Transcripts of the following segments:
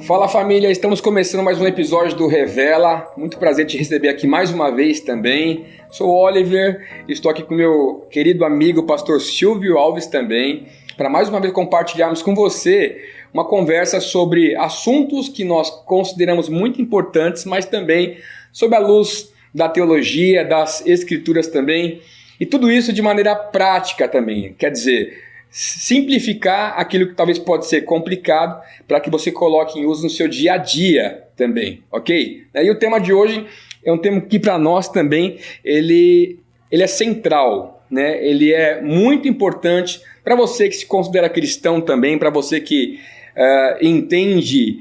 Fala família, estamos começando mais um episódio do Revela. Muito prazer te receber aqui mais uma vez também. Sou o Oliver, estou aqui com meu querido amigo pastor Silvio Alves também, para mais uma vez compartilharmos com você uma conversa sobre assuntos que nós consideramos muito importantes, mas também sob a luz da teologia, das escrituras também, e tudo isso de maneira prática também, quer dizer, simplificar aquilo que talvez pode ser complicado para que você coloque em uso no seu dia a dia também, ok? E o tema de hoje é um tema que para nós também ele é central, né? Ele é muito importante para você que se considera cristão também, para você que entende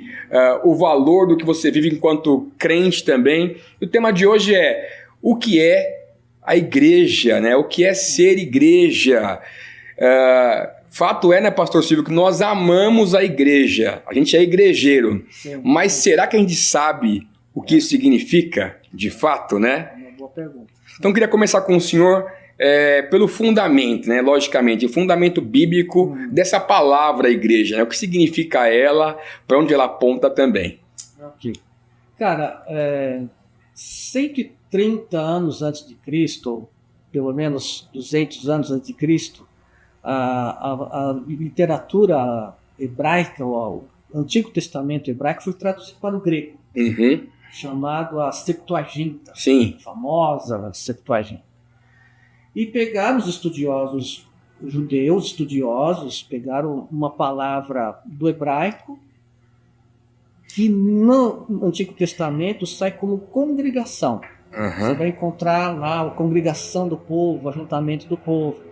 o valor do que você vive enquanto crente também. O tema de hoje é o que é a igreja, né? O que é ser igreja? Fato é, né, pastor Silvio, que nós amamos a igreja, a gente é igrejeiro, sim, mas será que a gente sabe o que isso significa de fato, né? É uma boa pergunta. Então eu queria começar com o senhor pelo fundamento, né, logicamente, o fundamento bíblico dessa palavra igreja, né? O que significa ela, para onde ela aponta também. Ok. Cara, 130 anos antes de Cristo, pelo menos 200 anos antes de Cristo, a literatura hebraica, o Antigo Testamento hebraico, foi traduzido para o grego, chamado a Septuaginta, sim, famosa Septuaginta. E pegaram os estudiosos, os judeus estudiosos, pegaram uma palavra do hebraico que no Antigo Testamento sai como congregação. Você vai encontrar lá a congregação do povo, o ajuntamento do povo.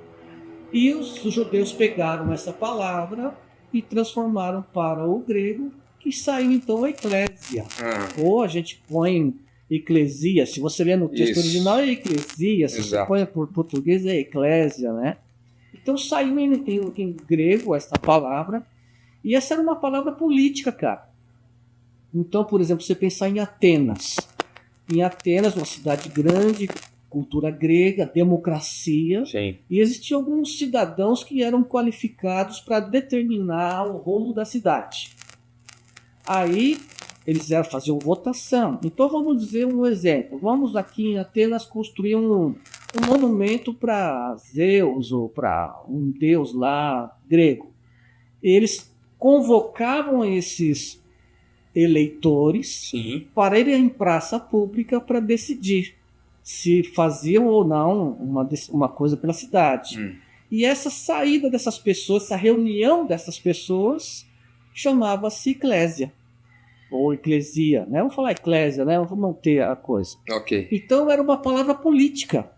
E os judeus pegaram essa palavra e transformaram para o grego, que saiu então a eclésia. Ou a gente põe eclesia, se você ler no texto original é eclesia, se você põe por português é eclésia, né? Então saiu em grego essa palavra, e essa era uma palavra política, cara. Então, por exemplo, você pensar em Atenas. Em Atenas, uma cidade grande, cultura grega, democracia, sim, e existiam alguns cidadãos que eram qualificados para determinar o rumo da cidade. Aí eles faziam votação. Então vamos dizer um exemplo. Vamos aqui em Atenas construir um monumento para Zeus ou para um deus lá grego. Eles convocavam esses eleitores, sim, para irem em praça pública para decidir se faziam ou não uma coisa pela cidade. E essa saída dessas pessoas, essa reunião dessas pessoas, chamava-se eclésia, ou eclesia, né? Vamos falar eclésia, né? Vamos manter a coisa. Okay. Então era uma palavra política,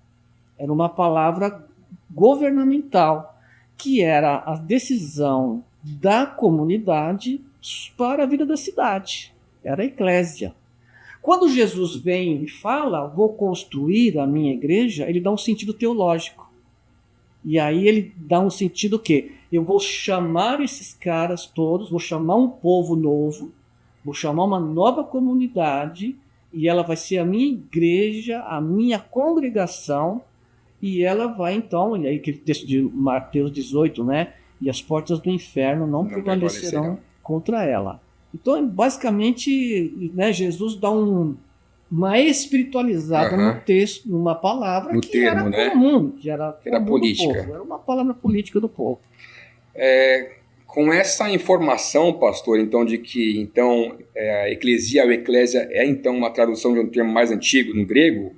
era uma palavra governamental, que era a decisão da comunidade para a vida da cidade. Era a eclésia. Quando Jesus vem e fala, vou construir a minha igreja, ele dá um sentido teológico. E aí ele dá um sentido que eu vou chamar esses caras todos, vou chamar um povo novo, vou chamar uma nova comunidade, e ela vai ser a minha igreja, a minha congregação, e ela vai então, e aí aquele texto de Mateus 18, né? E as portas do inferno não prevalecerão contra ela. Então, basicamente, né, Jesus dá uma espiritualizada no texto, numa palavra no que termo, era comum, que era política. Do povo, era uma palavra política do povo. Com essa informação, pastor, então, de que a eclesia ou eclésia é então uma tradução de um termo mais antigo no grego,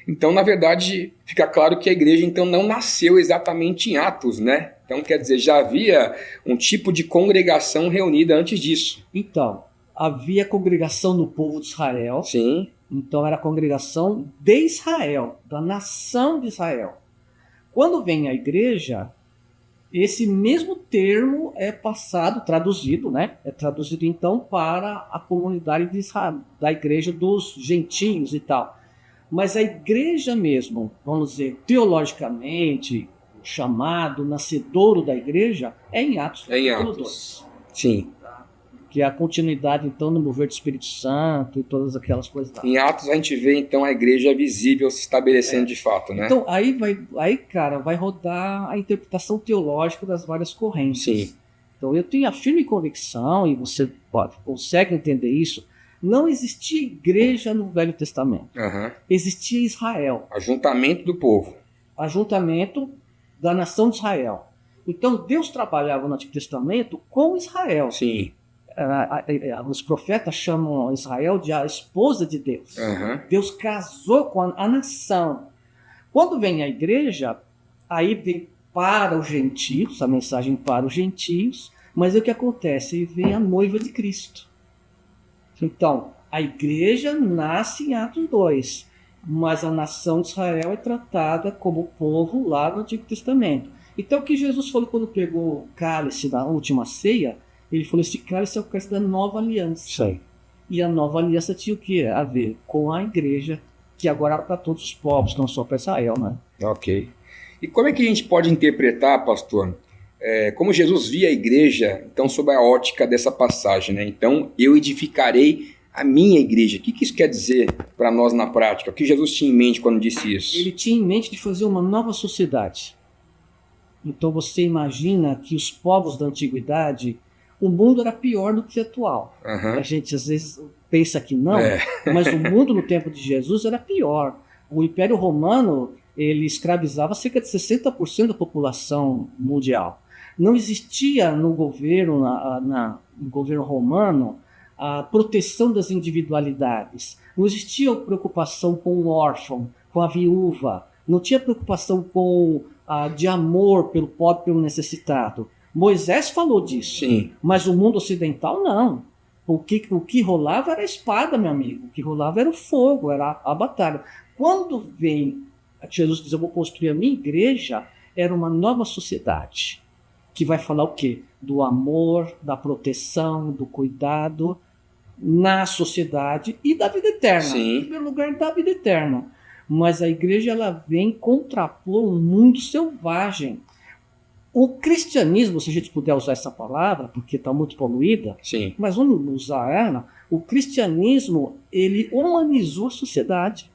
então, na verdade, fica claro que a igreja então não nasceu exatamente em Atos, né? Então, quer dizer, já havia um tipo de congregação reunida antes disso. Então, havia congregação no povo de Israel. Sim. Então, era a congregação de Israel, da nação de Israel. Quando vem a igreja, esse mesmo termo é passado, traduzido, né? É traduzido, então, para a comunidade de Israel, da igreja dos gentios e tal. Mas a igreja mesmo, vamos dizer, teologicamente, chamado nascedouro da igreja, é em Atos. É em Atos. Sim. Tá? Que é a continuidade, então, no mover do Espírito Santo e todas aquelas coisas lá. Em Atos a gente vê, então, a igreja visível se estabelecendo de fato, né? Então, aí, cara, vai rodar a interpretação teológica das várias correntes. Sim. Então eu tenho a firme convicção, e você consegue entender isso, não existia igreja no Velho Testamento. Existia Israel. Ajuntamento do povo. Ajuntamento da nação de Israel. Então Deus trabalhava no Antigo Testamento com Israel. Sim. Os profetas chamam Israel de a esposa de Deus. Deus casou com a nação. Quando vem a igreja, aí vem para os gentios, a mensagem para os gentios, mas o que acontece? Vem a noiva de Cristo. Então, a igreja nasce em Atos 2, mas a nação de Israel é tratada como povo lá no Antigo Testamento. Então, o que Jesus falou quando pegou o cálice da última ceia, ele falou: esse cálice é o cálice da nova aliança. Sim. E a nova aliança tinha o que a ver? Com a igreja, que agora era para todos os povos, não só para Israel, né? Ok. E como é que a gente pode interpretar, pastor, como Jesus via a igreja, então, sob a ótica dessa passagem, né? Então, eu edificarei a minha igreja. O que isso quer dizer para nós na prática? O que Jesus tinha em mente quando disse isso? Ele tinha em mente de fazer uma nova sociedade. Então, você imagina que os povos da antiguidade, o mundo era pior do que o atual. A gente, às vezes, pensa que não, mas o mundo no tempo de Jesus era pior. O Império Romano, ele escravizava cerca de 60% da população mundial. Não existia no governo, no governo romano, a proteção das individualidades. Não existia preocupação com o órfão, com a viúva. Não tinha preocupação de amor pelo pobre, pelo necessitado. Moisés falou disso. Sim. Mas o mundo ocidental não. O que rolava era a espada, meu amigo. O que rolava era o fogo, era a batalha. Quando vem Jesus diz: eu vou construir a minha igreja, era uma nova sociedade. Que vai falar o quê? Do amor, da proteção, do cuidado na sociedade e da vida eterna. Sim. Em primeiro lugar, da vida eterna. Mas a igreja, ela vem contrapor um mundo selvagem. O cristianismo, se a gente puder usar essa palavra, porque está muito poluída, Sim. mas vamos usar ela, o cristianismo, ele humanizou a sociedade.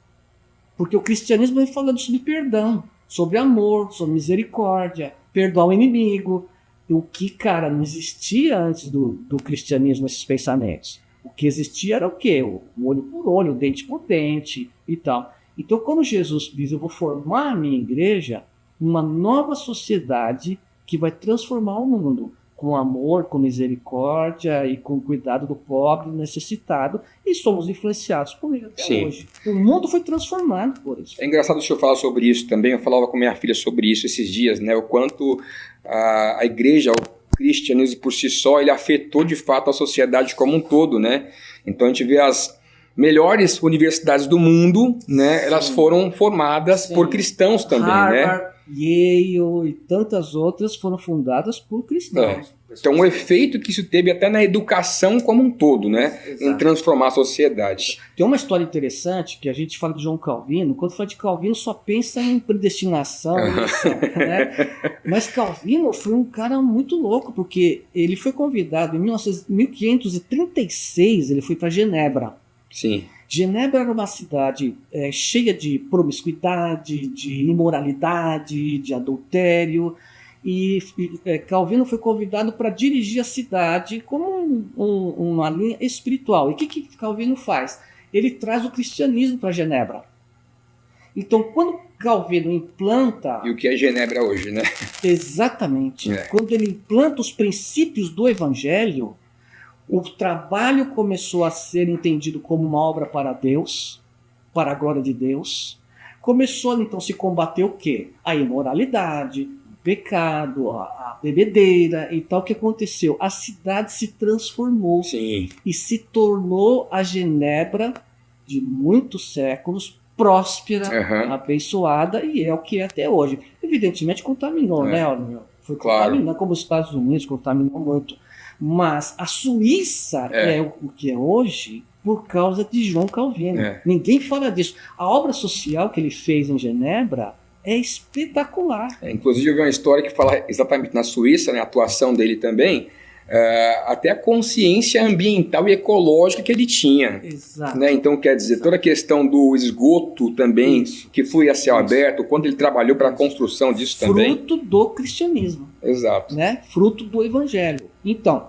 Porque o cristianismo vem falando sobre perdão, sobre amor, sobre misericórdia, perdoar o inimigo. O que, cara, não existia antes do cristianismo, esses pensamentos. O que existia era o quê? O olho por olho, o dente por dente e tal. Então, quando Jesus diz: eu vou formar a minha igreja, uma nova sociedade que vai transformar o mundo com amor, com misericórdia e com cuidado do pobre, do necessitado, e somos influenciados por ele até Sim. hoje. O mundo foi transformado por isso. É engraçado o senhor falar sobre isso também. Eu falava com minha filha sobre isso esses dias, né? O quanto a igreja, o cristianismo por si só, ele afetou de fato a sociedade como um todo, né? Então a gente vê as melhores universidades do mundo, né? Elas foram formadas por cristãos também, Harvard, né? Yale e tantas outras foram fundadas por cristãos. Então o efeito que isso teve até na educação como um todo, né? Exato. Em transformar a sociedade. Tem uma história interessante que a gente fala de João Calvino. Quando fala de Calvino, só pensa em predestinação, eleição, né? Mas Calvino foi um cara muito louco, porque ele foi convidado em 1536, ele foi para Genebra. Sim. Genebra era uma cidade cheia de promiscuidade, de imoralidade, de adultério, e Calvino foi convidado para dirigir a cidade como uma linha espiritual. E o que Calvino faz? Ele traz o cristianismo para Genebra. Então, quando Calvino implanta... E o que é Genebra hoje, né? Exatamente. Quando ele implanta os princípios do evangelho, o trabalho começou a ser entendido como uma obra para Deus, para a glória de Deus. Começou então a se combater o quê? A imoralidade, o pecado, a bebedeira e tal. O que aconteceu? A cidade se transformou. Sim. E se tornou a Genebra de muitos séculos, próspera, abençoada, e é o que é até hoje. Evidentemente contaminou, né? Foi contaminado, como os Estados Unidos contaminou muito. Mas a Suíça é o que é hoje por causa de João Calvino. Ninguém fala disso. A obra social que ele fez em Genebra é espetacular. Inclusive, eu vi uma história que fala exatamente na Suíça, né, a atuação dele também. até a consciência ambiental e ecológica que ele tinha. Exato. Né? Então, quer dizer, toda a questão do esgoto também, que flui a céu aberto, quanto ele trabalhou para a construção disso também. Fruto do cristianismo. Exato. Né? Fruto do evangelho. Então,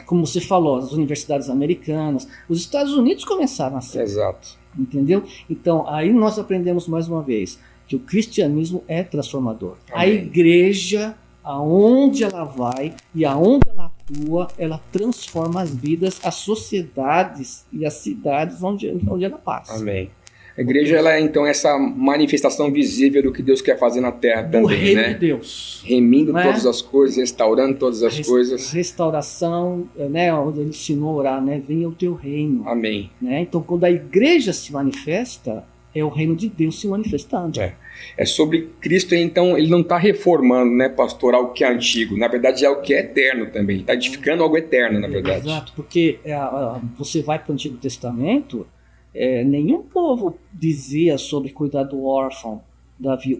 como você falou, as universidades americanas, os Estados Unidos começaram a ser. Exato. Entendeu? Então, aí nós aprendemos mais uma vez que o cristianismo é transformador. Amém. A igreja, aonde ela vai e aonde ela atua, ela transforma as vidas, as sociedades e as cidades onde ela passa. Amém. A igreja, ela é então essa manifestação visível do que Deus quer fazer na terra também, o reino né? de Deus. Remindo Né? todas as coisas, restaurando todas as coisas. Restauração, né? Onde ele ensinou a orar, né? Venha o teu reino. Amém. Né? Então, quando a igreja se manifesta, é o reino de Deus se manifestando. É sobre Cristo, então, ele não está reformando, né, pastor, algo que é antigo. Na verdade, é algo que é eterno também. Ele está edificando algo eterno, na verdade. Exato, porque você vai para o Antigo Testamento, nenhum povo dizia sobre cuidar do órfão,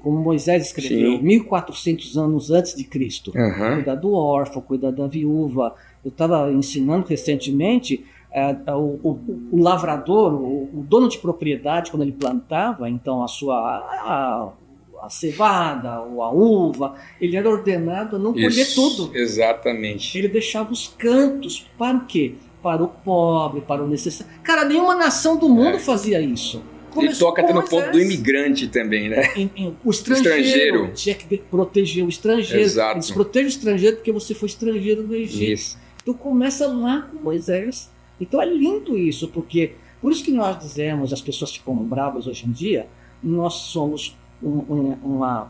como Moisés escreveu, Sim. 1400 anos antes de Cristo. Uhum. Cuidar do órfão, cuidar da viúva. Eu estava ensinando recentemente, o lavrador, o dono de propriedade, quando ele plantava então a cevada ou a uva, ele era ordenado a não colher tudo. Exatamente. Ele deixava os cantos para o quê? Para o pobre, para o necessário. Cara, nenhuma nação do mundo fazia isso. Ele toca até no ponto do imigrante também, né? O estrangeiro tinha que proteger o estrangeiro. Exato. Eles protegem o estrangeiro porque você foi estrangeiro no Egito. Isso. Então começa lá com Moisés. Então é lindo isso, porque por isso que nós dizemos, as pessoas ficam bravas hoje em dia, nós somos uma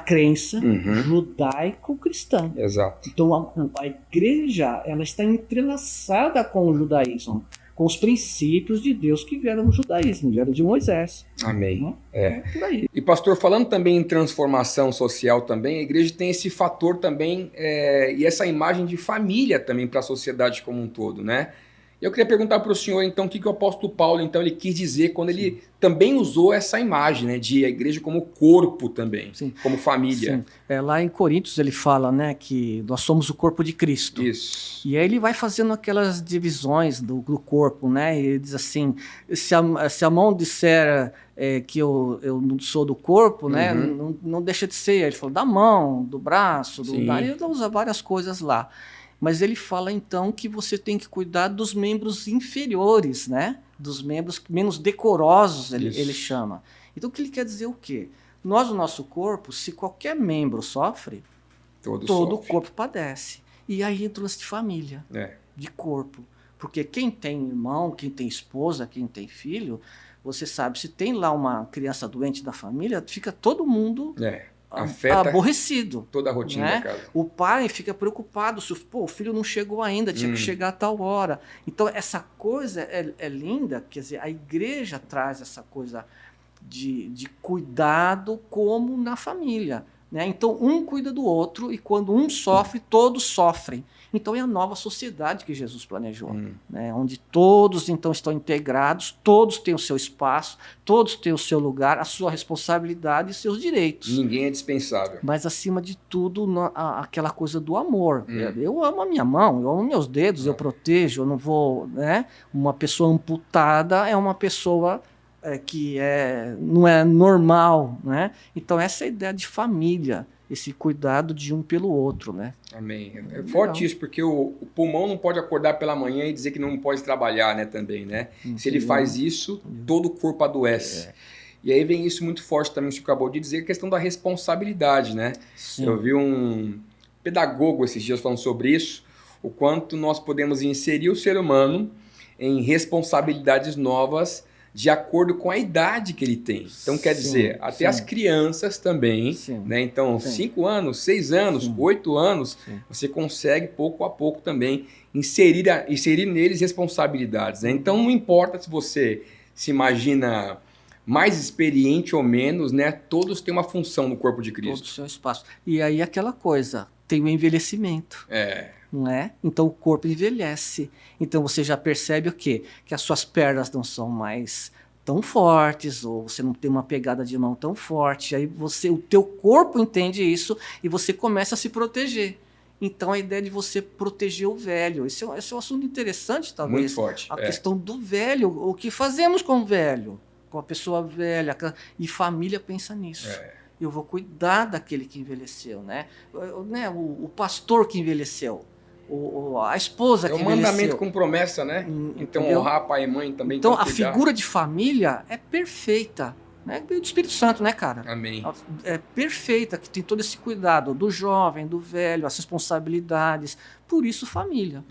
crença judaico-cristã. Exato. Então a igreja, ela está entrelaçada com o judaísmo, com os princípios de Deus que vieram do judaísmo, vieram de Moisés. Amém. Por aí. E pastor, falando também em transformação social também, a igreja tem esse fator também e essa imagem de família também para a sociedade como um todo, né? E eu queria perguntar para o senhor, então, o que o apóstolo Paulo, então, ele quis dizer quando ele também usou essa imagem, né, de a igreja como corpo também, como família. Sim. Lá em Coríntios ele fala, né, que nós somos o corpo de Cristo. Isso. E aí ele vai fazendo aquelas divisões do corpo, né? E ele diz assim, se a mão disser que eu não sou do corpo, né, não deixa de ser. Ele falou da mão, do braço, ele usa várias coisas lá. Mas ele fala então que você tem que cuidar dos membros inferiores, né? Dos membros menos decorosos, ele chama. Então o que ele quer dizer o quê? Nós, o nosso corpo, se qualquer membro sofre, todo o corpo padece. E aí entra o lance de família, de corpo. Porque quem tem irmão, quem tem esposa, quem tem filho, você sabe, se tem lá uma criança doente da família, fica todo mundo... afeta aborrecido. Toda a rotina, né? da casa. O pai fica preocupado se o filho não chegou ainda, tinha que chegar a tal hora. Então essa coisa é linda, quer dizer, a igreja traz essa coisa de cuidado como na família. Né? Então um cuida do outro e quando um sofre, todos sofrem. Então é a nova sociedade que Jesus planejou, né? Onde todos então estão integrados, todos têm o seu espaço, todos têm o seu lugar, a sua responsabilidade e seus direitos. Ninguém é dispensável. Mas acima de tudo, aquela coisa do amor. Eu amo a minha mão, eu amo meus dedos, eu protejo, eu não vou... Né? Uma pessoa amputada é uma pessoa... que não é normal, né? Então essa é a ideia de família, esse cuidado de um pelo outro, né? Amém. É forte isso, porque o pulmão não pode acordar pela manhã e dizer que não pode trabalhar, né, também, né? Se ele faz isso, todo o corpo adoece. E aí vem isso muito forte também, que você acabou de dizer, a questão da responsabilidade, né? Sim. Eu vi um pedagogo esses dias falando sobre isso, o quanto nós podemos inserir o ser humano em responsabilidades novas de acordo com a idade que ele tem. Então, quer dizer, até as crianças também, né? Então, 5 anos, 6 anos, 8 anos, você consegue, pouco a pouco também, inserir neles responsabilidades, né? Então, não importa se você se imagina mais experiente ou menos, né? Todos têm uma função no corpo de Cristo. Todo o seu espaço. E aí aquela coisa, tem o envelhecimento. Não é? Então o corpo envelhece. Então você já percebe o quê? Que as suas pernas não são mais tão fortes, ou você não tem uma pegada de mão tão forte. Aí o teu corpo entende isso e você começa a se proteger. Então, a ideia de você proteger o velho. Esse é um assunto interessante, talvez. Muito forte. A questão do velho. O que fazemos com o velho? Com a pessoa velha. E família pensa nisso. Eu vou cuidar daquele que envelheceu, né? O pastor que envelheceu. A esposa que envelheceu. É um mandamento com promessa, né? Então, honrar pai e mãe também. Então, a figura de família é perfeita. Né? Do Espírito Santo, né, cara? Amém. É perfeita, que tem todo esse cuidado do jovem, do velho, as responsabilidades. Por isso, família.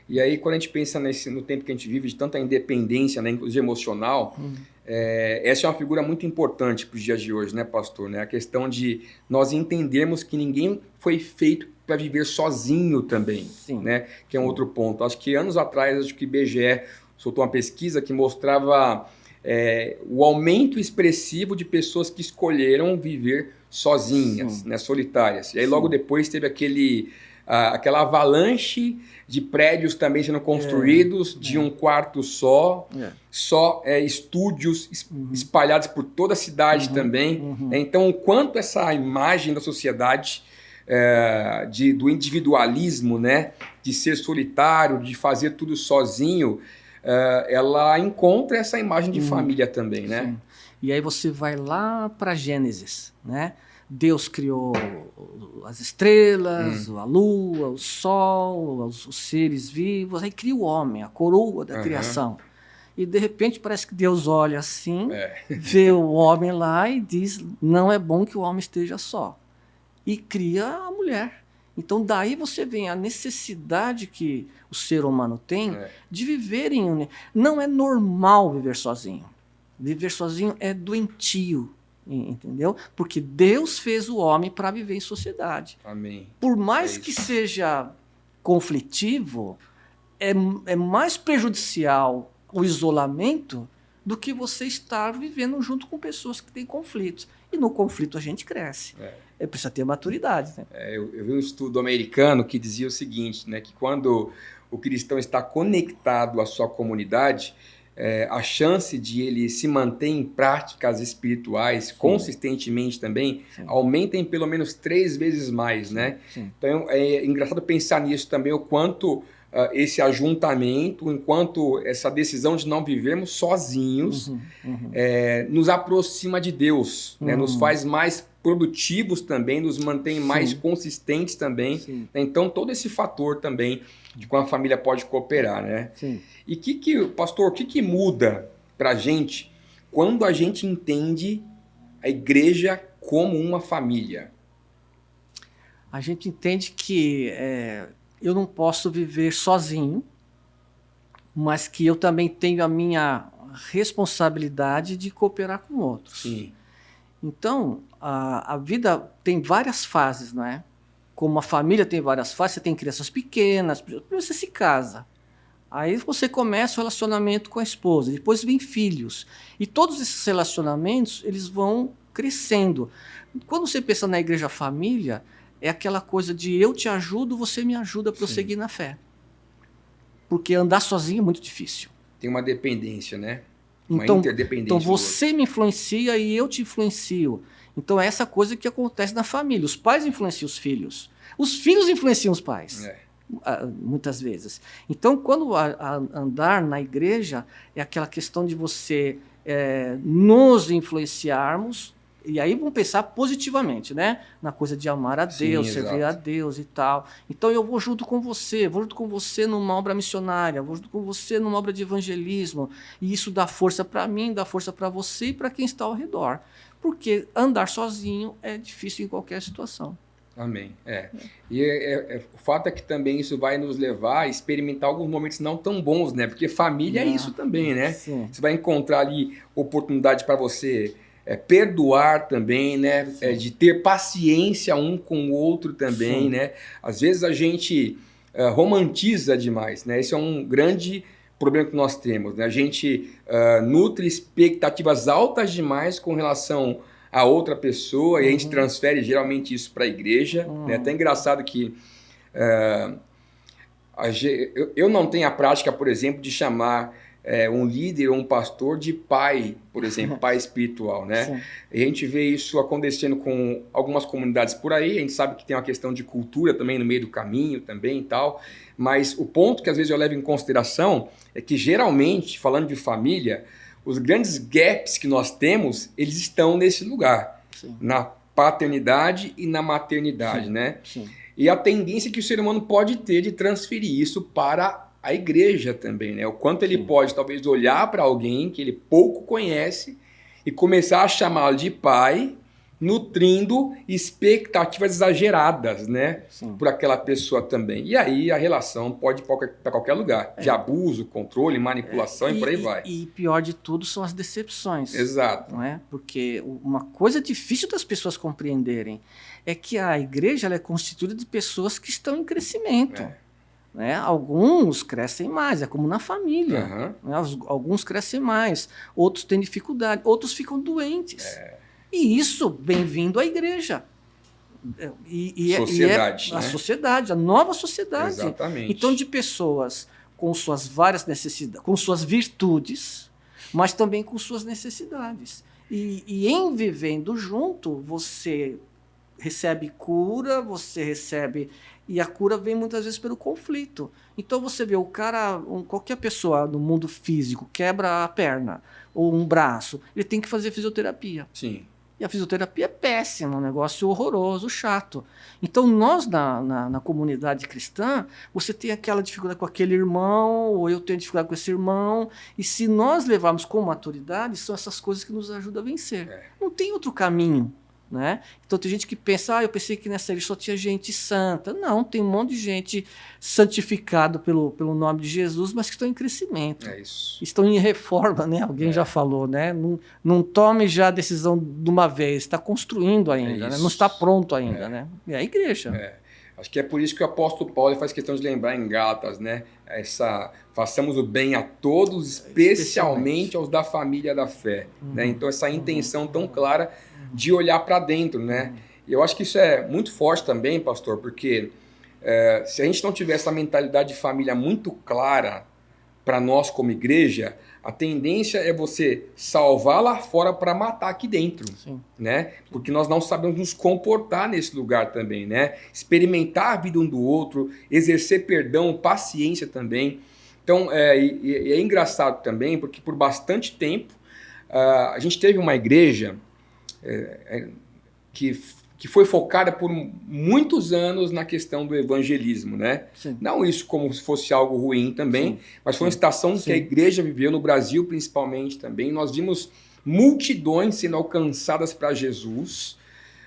E aí, quando a gente pensa no tempo que a gente vive, de tanta independência, né, inclusive emocional, essa é uma figura muito importante para os dias de hoje, né, pastor? Né? A questão de nós entendermos que ninguém foi feito para viver sozinho também, Sim. Né? Que é um outro ponto. Acho que anos atrás, acho que o IBGE soltou uma pesquisa que mostrava o aumento expressivo de pessoas que escolheram viver sozinhas, né, solitárias. E aí logo depois teve aquela avalanche de prédios também sendo construídos de um quarto só estúdios espalhados por toda a cidade também. Então, o quanto essa imagem da sociedade do individualismo, né, de ser solitário, de fazer tudo sozinho, ela encontra essa imagem de família também, né? Sim. E aí você vai lá para Gênesis, né? Deus criou as estrelas, a lua, o sol, os seres vivos, aí cria o homem, a coroa da criação. E de repente parece que Deus olha assim, vê o homem lá e diz, não é bom que o homem esteja só. E cria a mulher. Então, daí você vê a necessidade que o ser humano tem de viver em união. Não é normal viver sozinho. Viver sozinho é doentio, entendeu? Porque Deus fez o homem para viver em sociedade. Amém. Por mais que seja conflitivo, é mais prejudicial o isolamento do que você estar vivendo junto com pessoas que têm conflitos. E no conflito a gente cresce. Precisa ter maturidade. Né? Eu vi um estudo americano que dizia o seguinte, né, que quando o cristão está conectado à sua comunidade, a chance de ele se manter em práticas espirituais consistentemente também aumenta em pelo menos 3 vezes mais. Né? Então é engraçado pensar nisso também, o quanto esse ajuntamento, enquanto essa decisão de não vivermos sozinhos, nos aproxima de Deus, né? Nos faz mais produtivos também, nos mantém mais consistentes também. Então, todo esse fator também de como a família pode cooperar, né? E pastor, o que muda para a gente quando a gente entende a igreja como uma família? A gente entende que eu não posso viver sozinho, mas que eu também tenho a minha responsabilidade de cooperar com outros. Então, a vida tem várias fases, não é? Como a família tem várias fases, você tem crianças pequenas, você se casa. Aí você começa o relacionamento com a esposa, depois vem filhos. E todos esses relacionamentos, eles vão crescendo. Quando você pensa na igreja família, é aquela coisa de eu te ajudo, você me ajuda a prosseguir na fé. Porque andar sozinho é muito difícil. Tem uma dependência, né? Uma interdependência. Então você me influencia e eu te influencio. Então é essa coisa que acontece na família. Os pais influenciam os filhos influenciam os pais. Muitas vezes. Então, quando andar na igreja, é aquela questão de você nos influenciarmos. E aí vamos pensar positivamente, né? Na coisa de amar a Deus, servir a Deus e tal. Então eu vou junto com você numa obra missionária, vou junto com você numa obra de evangelismo. E isso dá força para mim, dá força para você e para quem está ao redor. Porque andar sozinho é difícil em qualquer situação. Amém. E o fato é que também isso vai nos levar a experimentar alguns momentos não tão bons, né? Porque família é isso também, né? Sim. Você vai encontrar ali oportunidade para você perdoar também, né? De ter paciência um com o outro também, né? Às vezes a gente romantiza demais, né? Esse é um grande problema que nós temos, né? A gente nutre expectativas altas demais com relação a outra pessoa e a gente transfere geralmente isso para a igreja. É até engraçado que eu não tenho a prática, por exemplo, de chamar um líder ou um pastor de pai, por exemplo, pai espiritual, né? Sim. E a gente vê isso acontecendo com algumas comunidades por aí, a gente sabe que tem uma questão de cultura também no meio do caminho também e tal, mas o ponto que às vezes eu levo em consideração é que geralmente, falando de família, os grandes gaps que nós temos, eles estão nesse lugar, Sim. na paternidade e na maternidade, Sim. né? Sim. E a tendência que o ser humano pode ter de transferir isso para a igreja também, né? O quanto ele pode, talvez, olhar para alguém que ele pouco conhece e começar a chamá-lo de pai, nutrindo expectativas exageradas, né? Sim. Por aquela pessoa também. E aí a relação pode ir para qualquer lugar. De abuso, controle, manipulação e por aí vai. E pior de tudo são as decepções. Exato. Não é? Porque uma coisa difícil das pessoas compreenderem é que a igreja ela é constituída de pessoas que estão em crescimento. Né? Alguns crescem mais, é como na família. Né? Alguns crescem mais, outros têm dificuldade, outros ficam doentes. E isso, bem-vindo à igreja. Sociedade, a né? sociedade, a nova sociedade. Exatamente. Então, de pessoas com suas várias necessidades, com suas virtudes, mas também com suas necessidades. E em vivendo junto, você recebe cura, você recebe... E a cura vem muitas vezes pelo conflito. Então você vê o cara, qualquer pessoa no mundo físico, quebra a perna ou um braço, ele tem que fazer fisioterapia. Sim. E a fisioterapia é péssima, um negócio horroroso, chato. Então nós, na comunidade cristã, você tem aquela dificuldade com aquele irmão, ou eu tenho dificuldade com esse irmão, e se nós levarmos com maturidade, são essas coisas que nos ajudam a vencer. Não tem outro caminho. Né? Então tem gente que pensa, eu pensei que nessa igreja só tinha gente santa. Não, tem um monte de gente santificada pelo nome de Jesus, mas que estão em crescimento. É isso. Estão em reforma, né? Alguém já falou, né? Não tome já a decisão de uma vez, está construindo ainda, né? Não está pronto ainda, né? É a igreja. Acho que é por isso que o apóstolo Paulo faz questão de lembrar em Gálatas, né? Façamos o bem a todos, especialmente aos da família da fé. Né? Então essa intenção tão clara de olhar para dentro, né? E eu acho que isso é muito forte também, pastor, porque se a gente não tiver essa mentalidade de família muito clara para nós como igreja, a tendência é você salvar lá fora para matar aqui dentro, né? Porque nós não sabemos nos comportar nesse lugar também, né? Experimentar a vida um do outro, exercer perdão, paciência também. Então, é engraçado também, porque por bastante tempo a gente teve uma igreja que foi focada por muitos anos na questão do evangelismo, né? Não isso como se fosse algo ruim também, mas foi uma estação que a igreja viveu no Brasil principalmente também. Nós vimos multidões sendo alcançadas para Jesus,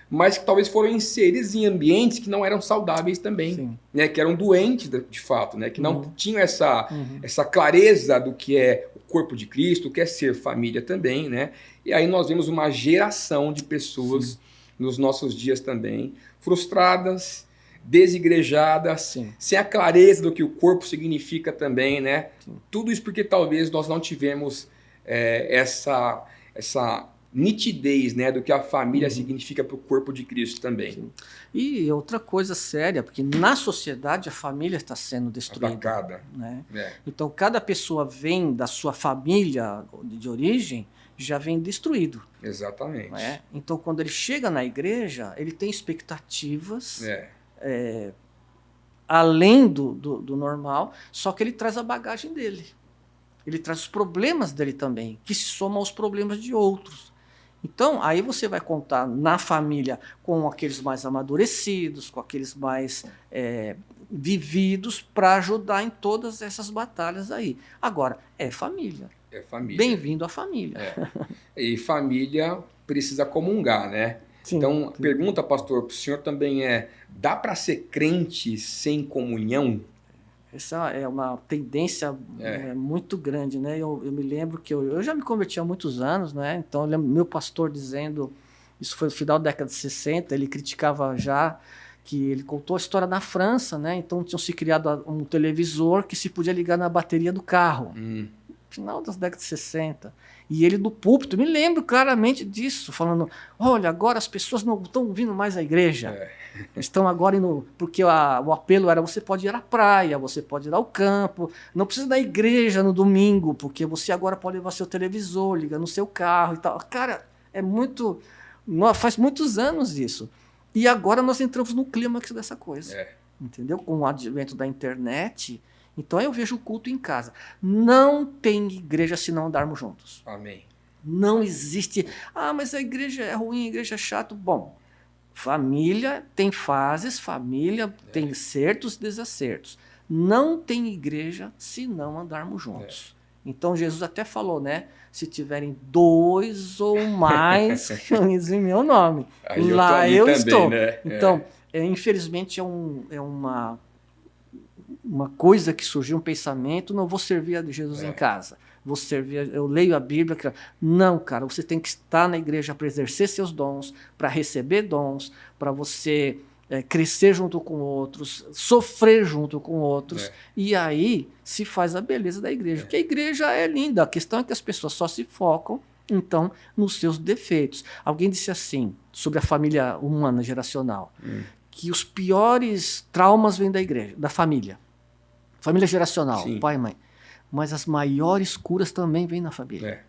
mas que talvez foram inseridas em ambientes que não eram saudáveis também, né? Que eram doentes de fato, né? Que não tinham essa clareza do que é o corpo de Cristo, o que é ser família também, né? E aí nós vemos uma geração de pessoas nos nossos dias também, frustradas, desigrejadas, sem a clareza do que o corpo significa também, né? Tudo isso porque talvez nós não tivemos essa nitidez, né, do que a família significa para o corpo de Cristo também. E outra coisa séria, porque na sociedade a família está sendo destruída. Atacada. Né? Então cada pessoa vem da sua família de origem, já vem destruído. Exatamente. Né? Então quando ele chega na igreja, ele tem expectativas além do normal, só que ele traz a bagagem dele. Ele traz os problemas dele também, que se somam aos problemas de outros. Então, aí você vai contar na família com aqueles mais amadurecidos, com aqueles mais vividos, para ajudar em todas essas batalhas aí. Agora, é família. É família. Bem-vindo à família. E família precisa comungar, né? Então, pergunta, pastor, para o senhor também dá para ser crente sem comunhão? Essa é uma tendência muito grande, né? Eu me lembro que eu já me converti há muitos anos, né? Então, eu lembro meu pastor dizendo, isso foi no final da década de 60, ele criticava já, que ele contou a história na França, né? Então, tinham se criado um televisor que se podia ligar na bateria do carro. final das décadas de 60. E ele do púlpito, me lembro claramente disso, falando, olha, agora as pessoas não estão vindo mais à igreja. Estão agora indo, porque o apelo era, você pode ir à praia, você pode ir ao campo, não precisa da igreja no domingo, porque você agora pode levar seu televisor, ligar no seu carro e tal. Cara, faz muitos anos isso. E agora nós entramos no clímax dessa coisa. Entendeu? Com o advento da internet. Então eu vejo o culto em casa. Não tem igreja se não andarmos juntos. Amém. Não existe. Mas a igreja é ruim, a igreja é chato. Bom, família tem fases, família tem certos e desacertos. Não tem igreja se não andarmos juntos. Então Jesus até falou, né? Se tiverem 2 ou mais reunidos em meu nome, aí lá eu também, estou. Né? Então, infelizmente é uma coisa que surgiu, um pensamento, não vou servir a Jesus em casa. Vou servir, eu leio a Bíblia. Não, cara, você tem que estar na igreja para exercer seus dons, para receber dons, para você crescer junto com outros, sofrer junto com outros, e aí se faz a beleza da igreja. Porque a igreja é linda, a questão é que as pessoas só se focam, então, nos seus defeitos. Alguém disse assim, sobre a família humana geracional, que os piores traumas vêm da igreja, da família. Família geracional, pai e mãe. Mas as maiores curas também vêm na família.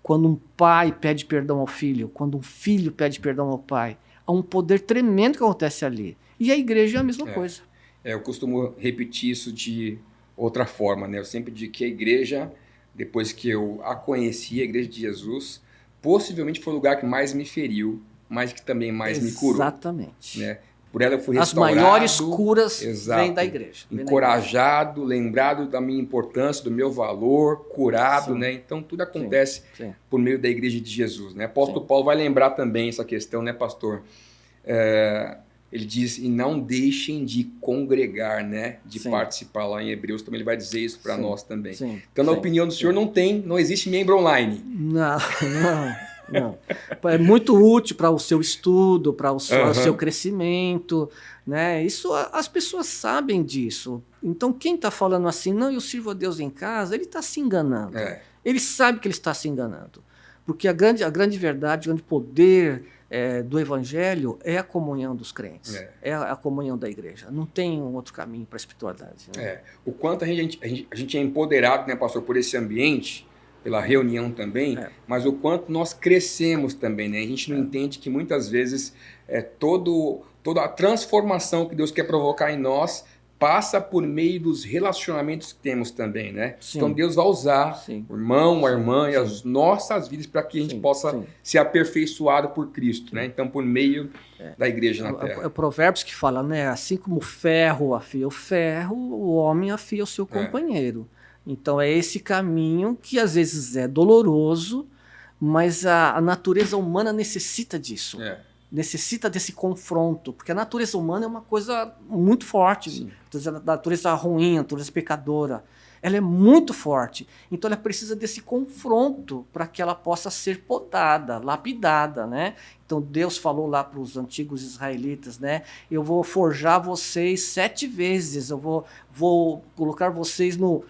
Quando um pai pede perdão ao filho, quando um filho pede perdão ao pai, há um poder tremendo que acontece ali. E a igreja é a mesma coisa. Eu costumo repetir isso de outra forma, né? Eu sempre digo que a igreja, depois que eu a conheci, a igreja de Jesus, possivelmente foi o lugar que mais me feriu, mas que também mais me curou. Exatamente. Né? Por ela eu fui restaurado. As maiores curas vêm da igreja. Encorajado, lembrado da minha importância, do meu valor, curado, né? Então tudo acontece por meio da igreja de Jesus, né? Apóstolo Paulo vai lembrar também essa questão, né, pastor? Ele diz, e não deixem de congregar, né? De participar lá em Hebreus, também ele vai dizer isso para nós também. Então, na opinião do senhor, não existe membro online. Não. É muito útil para o seu estudo, para o seu crescimento, né? Isso, as pessoas sabem disso. Então, quem está falando assim, não, eu sirvo a Deus em casa, ele está se enganando. Ele sabe que ele está se enganando. Porque a grande verdade, o grande poder do evangelho é a comunhão dos crentes, é a comunhão da igreja. Não tem um outro caminho para a espiritualidade. Né? O quanto a gente é empoderado, né, pastor, por esse ambiente, pela reunião também, mas o quanto nós crescemos também, né? A gente não entende que muitas vezes toda a transformação que Deus quer provocar em nós passa por meio dos relacionamentos que temos também, né? Então Deus vai usar o irmão, a irmã e as nossas vidas para que a gente possa ser aperfeiçoado por Cristo, né? Então por meio da igreja na terra. É o Provérbios que fala, né? Assim como o ferro afia o ferro, o homem afia o seu companheiro. Então é esse caminho que às vezes é doloroso, mas a natureza humana necessita disso. Necessita desse confronto, porque a natureza humana é uma coisa muito forte. A natureza ruim, a natureza pecadora, ela é muito forte. Então ela precisa desse confronto para que ela possa ser podada, lapidada, né? Então Deus falou lá para os antigos israelitas, né? Eu vou forjar vocês 7 vezes, eu vou colocar vocês no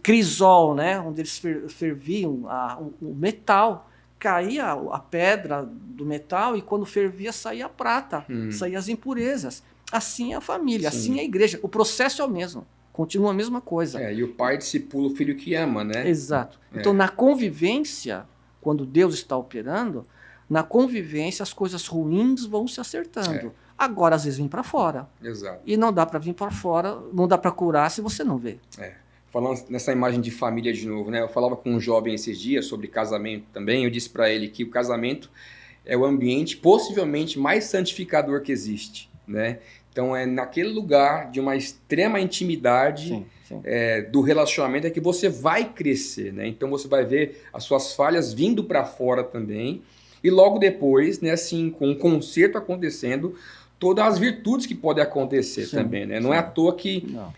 crisol, né? Onde eles ferviam o metal. Caía a pedra do metal e quando fervia saía a prata, saía as impurezas. Assim é a família, assim é a igreja. O processo é o mesmo, continua a mesma coisa. E o pai discipula o filho que ama, né? Exato. Então na convivência, quando Deus está operando, na convivência as coisas ruins vão se acertando. Agora às vezes vem para fora. Exato. E não dá para vir para fora, não dá para curar se você não vê. Falando nessa imagem de família de novo, né? Eu falava com um jovem esses dias sobre casamento também. Eu disse para ele que o casamento é o ambiente possivelmente mais santificador que existe, né? Então é naquele lugar de uma extrema intimidade do relacionamento é que você vai crescer, né? Então você vai ver as suas falhas vindo para fora também e logo depois, né? Assim, com um conserto acontecendo, todas as virtudes que podem acontecer Sim, também, né? sim. Não é à toa que Não.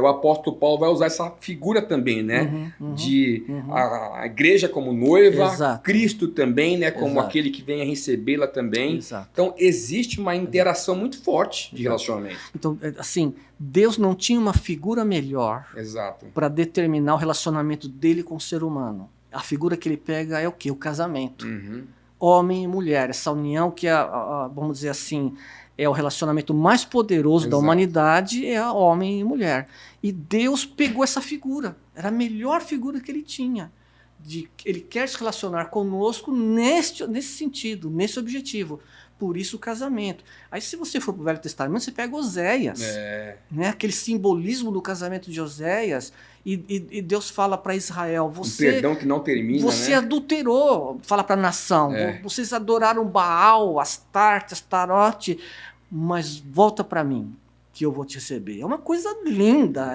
o apóstolo Paulo vai usar essa figura também, né? De a igreja como noiva, Exato. Cristo também, né? Como Exato. aquele que vem a recebê-la também. Exato. Então, existe uma interação muito forte de relacionamento. Então, assim, Deus não tinha uma figura melhor Exato. para determinar o relacionamento dele com o ser humano. A figura que ele pega é o quê? O casamento. Uhum. Homem e mulher, essa união que é, vamos dizer assim, é o relacionamento mais poderoso da Exato. humanidade, é a homem e mulher. E Deus pegou essa figura, era a melhor figura que ele tinha. Ele quer se relacionar conosco nesse sentido, nesse objetivo. Por isso o casamento. Aí se você for para o Velho Testamento, você pega Oséias, né? Aquele simbolismo do casamento de Oséias, e Deus fala para Israel, Um perdão que não termina, você né? adulterou, fala para a nação, vocês adoraram Baal, Astarte, Astarote, mas volta para mim, que eu vou te receber. É uma coisa linda,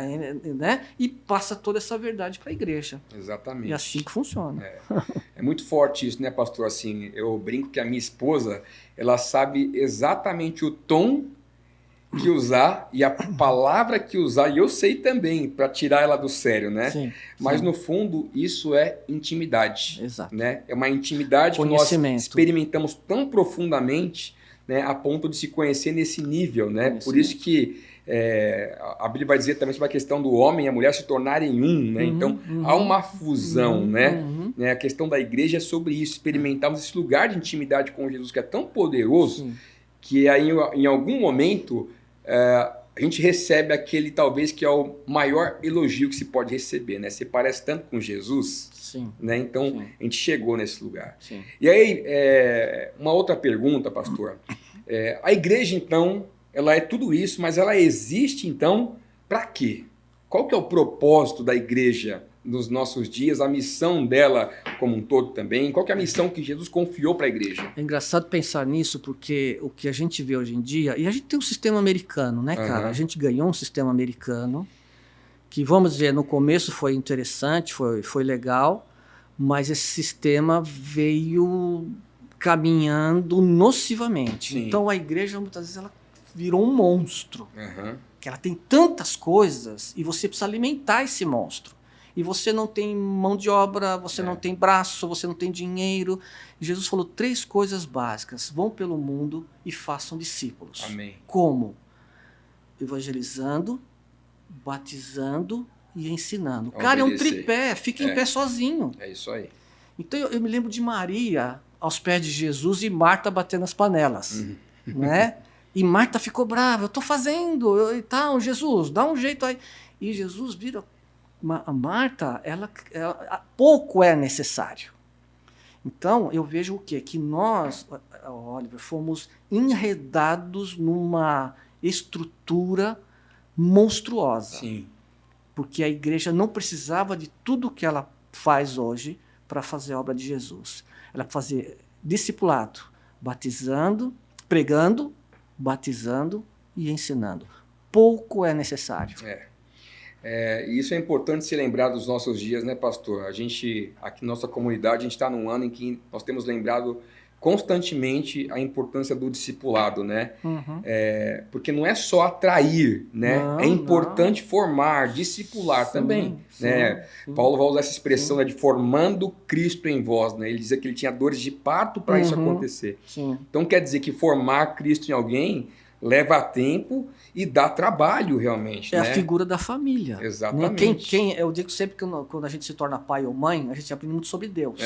né? E passa toda essa verdade para a igreja. Exatamente. E assim que funciona. É muito forte isso, né, pastor? Assim, eu brinco que a minha esposa, ela sabe exatamente o tom que usar e a palavra que usar, e eu sei também, para tirar ela do sério, né? Sim, Mas sim. no fundo, isso é intimidade. Exato. Né? É uma intimidade que nós Conhecimento. experimentamos tão profundamente, né, a ponto de se conhecer nesse nível, né? Por isso que a Bíblia vai dizer também sobre a questão do homem e a mulher se tornarem um, né? Então, há uma fusão, né? A questão da igreja é sobre isso, experimentarmos esse lugar de intimidade com Jesus que é tão poderoso, Sim. que aí, em algum momento a gente recebe aquele talvez que é o maior elogio que se pode receber, né? Você parece tanto com Jesus, Sim. né? Então Sim. a gente chegou nesse lugar. Sim. E aí, uma outra pergunta, pastor. A igreja, então, ela é tudo isso, mas ela existe, então, para quê? Qual que é o propósito da igreja nos nossos dias, a missão dela como um todo também? Qual que é a missão que Jesus confiou para a igreja? É engraçado pensar nisso, porque o que a gente vê hoje em dia, e a gente tem um sistema americano, né, cara? A gente ganhou um sistema americano, que, vamos dizer, no começo foi interessante, foi legal, mas esse sistema veio caminhando nocivamente. Sim. Então a igreja, muitas vezes, ela virou um monstro, Uhum. que ela tem tantas coisas, e você precisa alimentar esse monstro. E você não tem mão de obra, você não tem braço, você não tem dinheiro. Jesus falou 3 coisas básicas. Vão pelo mundo e façam discípulos. Amém. Como? Evangelizando, batizando e ensinando. Cara, é um tripé, fica em pé sozinho. É isso aí. Então eu me lembro de Maria aos pés de Jesus e Marta batendo as panelas. Né? E Marta ficou brava, eu estou fazendo, e tal, Jesus, dá um jeito aí. E Jesus vira... A Marta, ela pouco é necessário. Então, eu vejo o quê? Que nós, Oliver, fomos enredados numa estrutura monstruosa. Sim. Porque a igreja não precisava de tudo que ela faz hoje para fazer a obra de Jesus. Ela fazia discipulado, batizando, pregando, batizando e ensinando. Pouco é necessário. E isso é importante se lembrar dos nossos dias, né, pastor? A gente, aqui na nossa comunidade, a gente está num ano em que nós temos lembrado constantemente a importância do discipulado, né? Porque não é só atrair, né? Não, é importante formar, discipular também, né? Sim. Paulo vai usar essa expressão, né, de formando Cristo em vós, né? Ele dizia que ele tinha dores de parto para isso acontecer. Sim. Então quer dizer que formar Cristo em alguém leva tempo e dá trabalho realmente. É né? a figura da família. Exatamente. Né? Eu digo sempre que quando a gente se torna pai ou mãe, a gente aprende muito sobre Deus.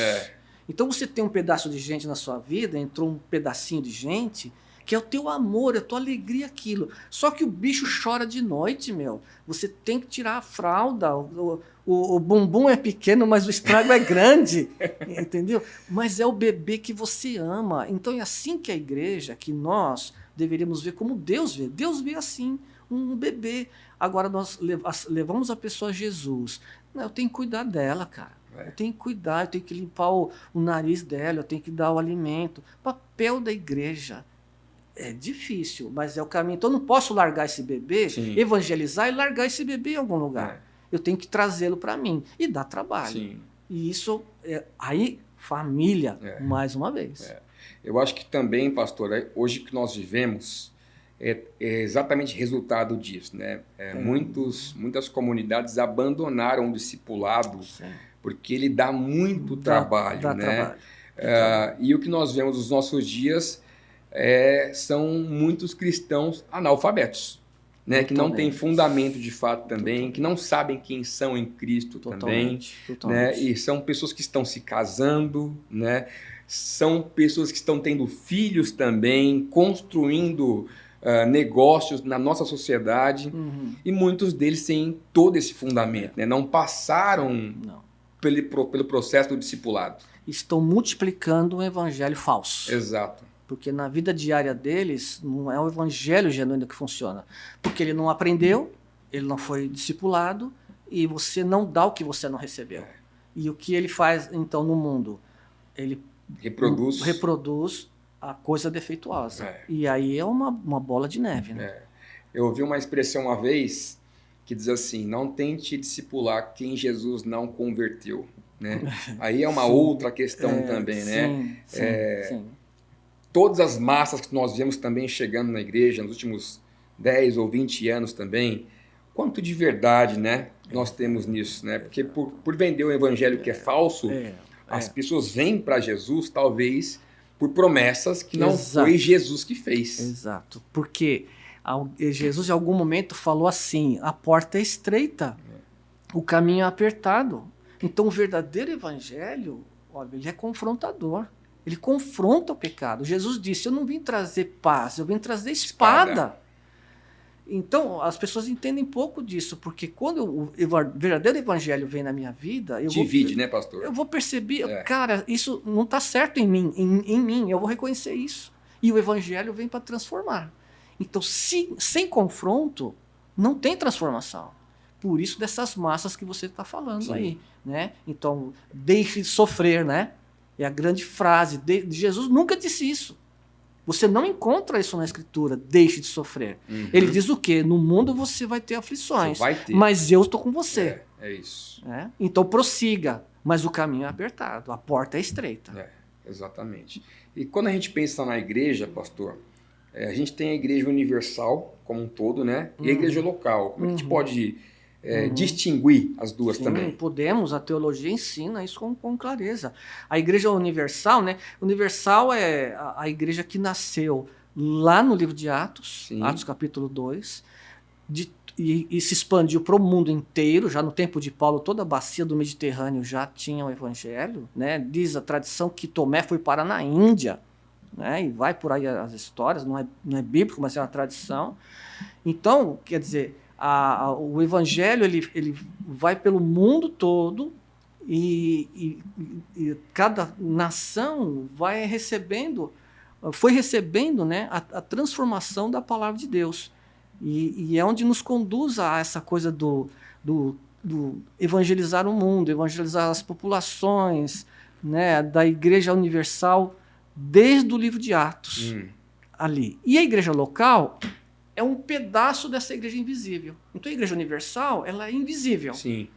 Então você tem um pedaço de gente na sua vida, entrou um pedacinho de gente, que é o teu amor, é a tua alegria, aquilo. Só que o bicho chora de noite, meu. Você tem que tirar a fralda, o bumbum é pequeno, mas o estrago é grande, entendeu? Mas é o bebê que você ama. Então é assim que a igreja, que nós deveríamos ver como Deus vê. Deus vê assim, um bebê. Agora nós levamos a pessoa a Jesus. Eu tenho que cuidar dela, cara. Eu tenho que cuidar, eu tenho que limpar o nariz dela, eu tenho que dar o alimento. Papel da igreja. É difícil, mas é o caminho. Então eu não posso largar esse bebê, evangelizar e largar esse bebê em algum lugar. Eu tenho que trazê-lo para mim. E dá trabalho. Sim. E isso, aí, família, mais uma vez. Eu acho que também, pastor, hoje que nós vivemos, é exatamente resultado disso, né? Muitas comunidades abandonaram o discipulado, Sim. porque ele dá muito trabalho, Dá né? trabalho. E o que nós vemos nos nossos dias são muitos cristãos analfabetos, né? Que não têm Totalmente. fundamento de fato também, Totalmente. que não sabem quem são em Cristo também, Totalmente. né? E são pessoas que estão se casando, né? São pessoas que estão tendo filhos também, construindo negócios na nossa sociedade, Uhum. e muitos deles têm todo esse fundamento, né? Não passaram Não. pelo processo do discipulado. Estão multiplicando um evangelho falso. Exato. Porque na vida diária deles, não é o evangelho genuíno que funciona. Porque ele não aprendeu, ele não foi discipulado, e você não dá o que você não recebeu. E o que ele faz, então, no mundo? Ele reproduz a coisa defeituosa. E aí é uma bola de neve, né? Eu ouvi uma expressão uma vez que diz assim: não tente discipular quem Jesus não converteu, né? Aí é uma outra questão também, né? Sim. Todas as massas que nós vemos também chegando na igreja nos últimos 10 ou 20 anos também, quanto de verdade, né, nós temos nisso, né? Porque por vender o evangelho que é falso, as pessoas vêm para Jesus, talvez, por promessas que não foi Jesus que fez. Exato. Porque Jesus, em algum momento, falou assim: a porta é estreita, o caminho é apertado. Então, o verdadeiro evangelho, olha, ele é confrontador. Ele confronta o pecado. Jesus disse: eu não vim trazer paz, eu vim trazer espada. Então, as pessoas entendem pouco disso, porque quando o verdadeiro evangelho vem na minha vida... né, pastor? Eu vou perceber, cara, isso não está certo em mim, eu vou reconhecer isso. E o evangelho vem para transformar. Então, sem confronto, não tem transformação. Por isso dessas massas que você está falando aí, né? Então, deixe de sofrer, né? É a grande frase. Jesus nunca disse isso. Você não encontra isso na Escritura, deixe de sofrer. Ele diz o quê? No mundo você vai ter aflições, mas eu estou com você. É isso. Então prossiga, mas o caminho é apertado, a porta é estreita. Exatamente. E quando a gente pensa na igreja, pastor, a gente tem a igreja universal como um todo, né? E a igreja local. Como é que a gente pode distinguir as duas também? Podemos, a teologia ensina isso com clareza. A igreja universal, né? Universal é a igreja que nasceu lá no livro de Atos, Atos capítulo 2, e se expandiu para o mundo inteiro. Já no tempo de Paulo, toda a bacia do Mediterrâneo já tinha o evangelho, né? Diz a tradição que Tomé foi parar na Índia, né? E vai por aí as histórias, não é bíblico, mas é uma tradição. Então, quer dizer, o evangelho ele vai pelo mundo todo e cada nação foi recebendo, né, a transformação da palavra de Deus. E é onde nos conduz a essa coisa do evangelizar o mundo, evangelizar as populações, né, da Igreja Universal desde o livro de Atos ali. E a igreja local é um pedaço dessa igreja invisível. Então a igreja universal, ela é invisível. Sim.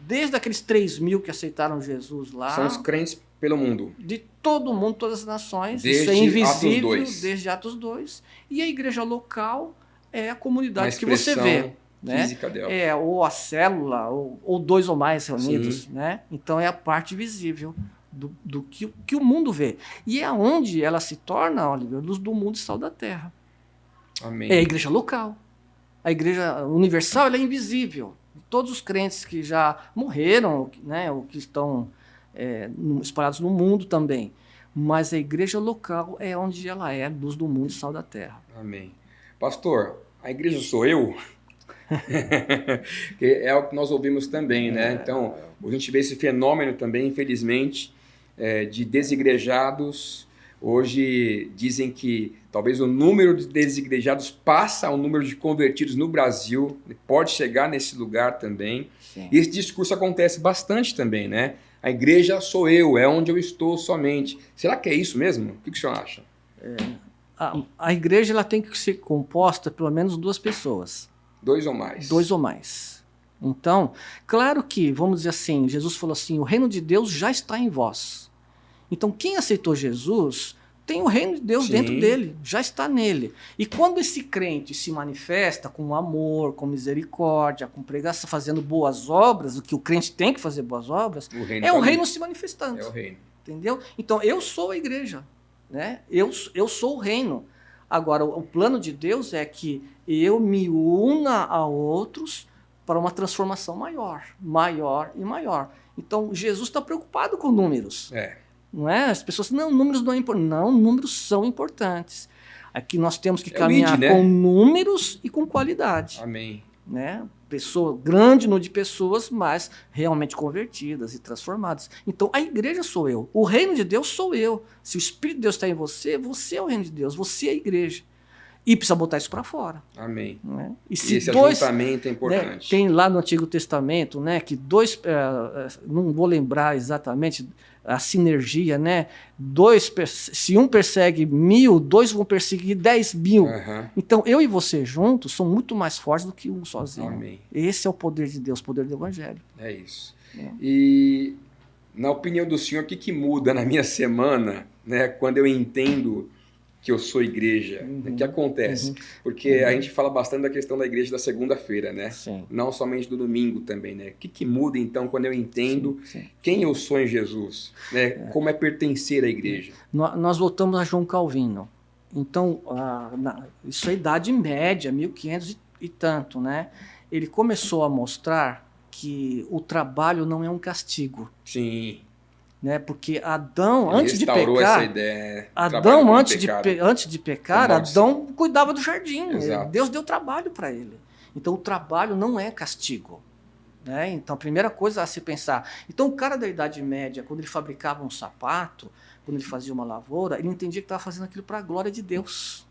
Desde aqueles 3.000 que aceitaram Jesus lá. São os crentes pelo mundo. De todo mundo, todas as nações. Desde isso é invisível, Atos 2. desde Atos 2. E a igreja local é a comunidade que você vê. Física dela. Ou a célula, ou dois ou mais reunidos. Né? Então é a parte visível do que o mundo vê. E é onde ela se torna, Oliver, luz do mundo e sal da terra. Amém. É a igreja local. A igreja universal ela é invisível. Todos os crentes que já morreram, né, ou que estão espalhados no mundo também. Mas a igreja local é onde ela é, luz do mundo e sal da terra. Amém. Pastor, a igreja sou eu? É o que nós ouvimos também, né? Então, a gente vê esse fenômeno também, infelizmente, de desigrejados. Hoje dizem que talvez o número de desigrejados passa o número de convertidos no Brasil, pode chegar nesse lugar também. Sim. E esse discurso acontece bastante também, né? A igreja sou eu, é onde eu estou somente. Será que é isso mesmo? O que o senhor acha? A igreja ela tem que ser composta pelo menos 2 pessoas. 2 ou mais. 2 ou mais. Então, claro que, vamos dizer assim, Jesus falou assim, o reino de Deus já está em vós. Então, quem aceitou Jesus tem o reino de Deus Sim. dentro dele, já está nele. E quando esse crente se manifesta com amor, com misericórdia, com pregação, fazendo boas obras, o que o crente tem que fazer boas obras, é o reino se manifestando. É o reino. Entendeu? Então, eu sou a igreja, né? Eu sou o reino. Agora, o plano de Deus é que eu me una a outros para uma transformação maior, maior e maior. Então, Jesus está preocupado com números. Não é? As pessoas, não, números não é importante. Não, números são importantes. Aqui nós temos que caminhar com números e com qualidade. Amém. Né? Grande número de pessoas, mas realmente convertidas e transformadas. Então, a igreja sou eu. O reino de Deus sou eu. Se o Espírito de Deus está em você, você é o reino de Deus, você é a igreja. E precisa botar isso para fora. Amém. Né? E esse ajuntamento é importante. Né, tem lá no Antigo Testamento, né, que não vou lembrar exatamente a sinergia, né? Se um persegue 1000, 2 vão perseguir 10.000. Então, eu e você juntos somos muito mais fortes do que um sozinho. Amém. Esse é o poder de Deus, o poder do Evangelho. É isso. E, na opinião do senhor, o que muda na minha semana, né, quando eu entendo que eu sou igreja? O que acontece? Porque a gente fala bastante da questão da igreja da segunda-feira, né? Sim. Não somente do domingo também, né? O que muda, então, quando eu entendo quem eu sou em Jesus? Né? Como é pertencer à igreja? Nós voltamos a João Calvino. Então, isso é a Idade Média, 1500 e tanto, né? Ele começou a mostrar que o trabalho não é um castigo. Sim. Né? Porque Adão, Ele antes de restaurou pecar, essa ideia, Adão, antes de pecar, Adão cuidava do jardim. Deus deu trabalho para ele. Então, o trabalho não é castigo. Né? Então, a primeira coisa a se pensar. Então, o cara da Idade Média, quando ele fabricava um sapato, quando ele fazia uma lavoura, ele entendia que estava fazendo aquilo para a glória de Deus.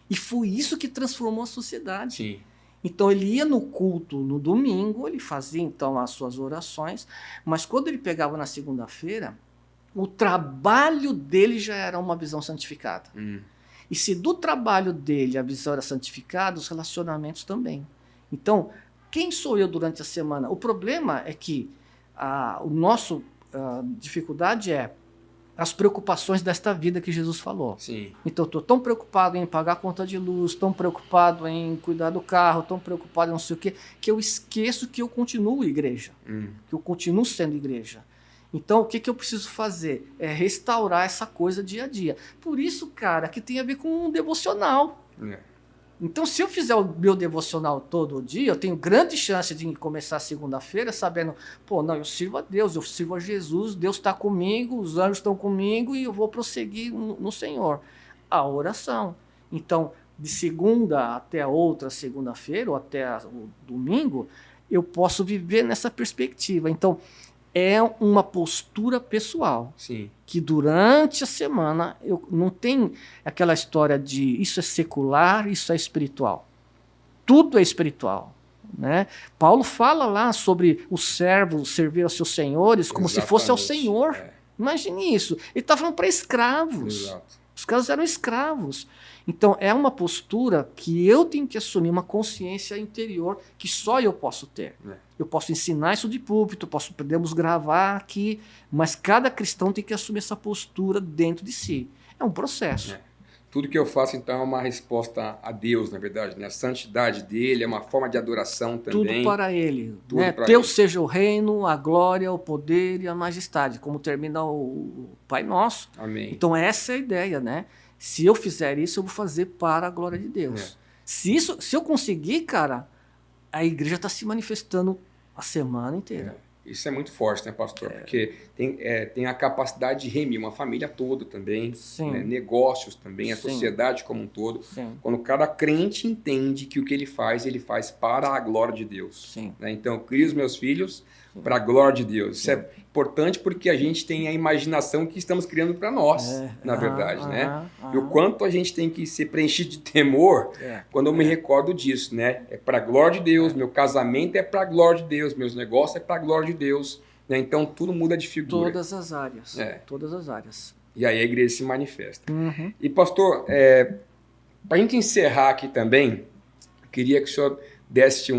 E foi isso que transformou a sociedade. Sim. Então, ele ia no culto no domingo, ele fazia, então, as suas orações, mas quando ele pegava na segunda-feira, o trabalho dele já era uma visão santificada. E se do trabalho dele a visão era santificada, os relacionamentos também. Então, quem sou eu durante a semana? O problema é que a nossa dificuldade é as preocupações desta vida que Jesus falou. Sim. Então, eu estou tão preocupado em pagar a conta de luz, tão preocupado em cuidar do carro, tão preocupado em não sei o quê, que eu esqueço que eu continuo igreja, que eu continuo sendo igreja. Então, o que eu preciso fazer? É restaurar essa coisa dia a dia. Por isso, cara, que tem a ver com um devocional. Então, se eu fizer o meu devocional todo dia, eu tenho grande chance de começar segunda-feira sabendo, eu sirvo a Deus, eu sirvo a Jesus, Deus está comigo, os anjos estão comigo e eu vou prosseguir no Senhor. A oração. Então, de segunda até a outra segunda-feira, ou até o domingo, eu posso viver nessa perspectiva. Então, é uma postura pessoal. Sim. Que durante a semana eu não tem aquela história de isso é secular, isso é espiritual. Tudo é espiritual. Né? Paulo fala lá sobre o servo servir aos seus senhores como se fosse ao Senhor. Imagine isso. Ele está falando para escravos. Exato. Os caras eram escravos. Então, é uma postura que eu tenho que assumir, uma consciência interior que só eu posso ter. Eu posso ensinar isso de púlpito, podemos gravar aqui, mas cada cristão tem que assumir essa postura dentro de si. É um processo. Tudo que eu faço, então, é uma resposta a Deus, na verdade. Né? A santidade dele é uma forma de adoração também. Tudo para ele. Né? Teu seja o reino, a glória, o poder e a majestade, como termina o Pai Nosso. Amém. Então, essa é a ideia, né? Se eu fizer isso, eu vou fazer para a glória de Deus. Se eu conseguir, cara, a igreja está se manifestando a semana inteira. Isso é muito forte, né, pastor? Porque tem a capacidade de remir uma família toda também, né? Negócios também, a sociedade como um todo. Quando cada crente entende que o que ele faz para a glória de Deus. Né? Então, eu crio os meus filhos para a glória de Deus. Isso é importante porque a gente tem a imaginação que estamos criando para nós, na verdade, né? E o quanto a gente tem que ser preenchido de temor quando eu me recordo disso, né? É para a glória de Deus, meu casamento é para a glória de Deus, meus negócios é para a glória de Deus, né? Então tudo muda de figura. Todas as áreas, todas as áreas. E aí a igreja se manifesta. E pastor, para a gente encerrar aqui também, eu queria que o senhor desse